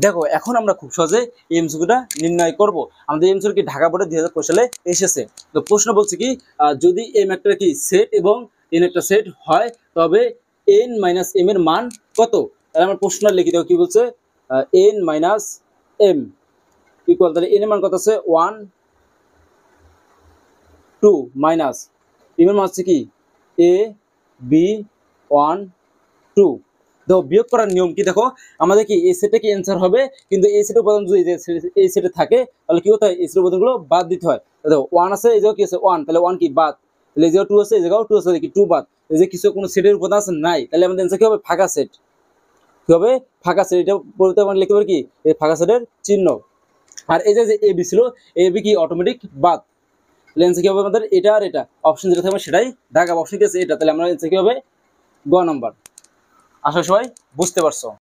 দেখো এখন আমরা খুব সহজে এই এমসিকিউটা নির্ণয় করব। আমাদের এমসিকিউ কি ঢাকা বোর্ডে 2025 সালে এসেছে। তো প্রশ্ন বলছে কি যদি এম একটা কি সেট এবং এন একটা সেট হয় তবে এন মাইনাস এম এর মান কত। তাহলে আমার প্রশ্ন লিখে দাও কি বলছে, এন মাইনাস এম ইকুয়াল, তাহলে এন এর মান কত আছে 1 2 মাইনাস এম এর মান হচ্ছে কি এ বি 1 2। দেখো বিয়োগ করার নিয়ম কি, দেখো আমাদের কি এই সেটে কি অ্যান্সার হবে, কিন্তু এই সেটের উপাদান যদি এই সেটে থাকে তাহলে কি হতে হয়, এই সেটের উপাদানগুলো বাদ দিতে হয়। দেখো 1 আছে, এই জায়গায় কি আছে 1, তাহলে 1 কি বাদ, তাহলে এই জায়গায় 2 আছে, এই জায়গায় 2 আছে, কি 2 বাদ। এই যে কিছু কোনো সেটের উপাদান আছে নাই, তাহলে আমাদের অ্যান্সার কি হবে, ফাঁকা সেট। কি হবে, ফাঁকা সেট। এটা বলতে আমরা লিখতে পারি কি এই ফাঁকা সেটের চিহ্ন। আর এই যে এ বি ছিল, এ বি কি অটোমেটিক বাদ। তাহলে অ্যান্সার কি হবে আমাদের, এটা আর এটা, অপশন যেটা থাকবে সেটাই দাগাবো। অপশন কি আছে এটা, তাহলে আমরা অ্যান্সার কি হবে গ নাম্বার। আশা সবাই বুঝতে পারছো।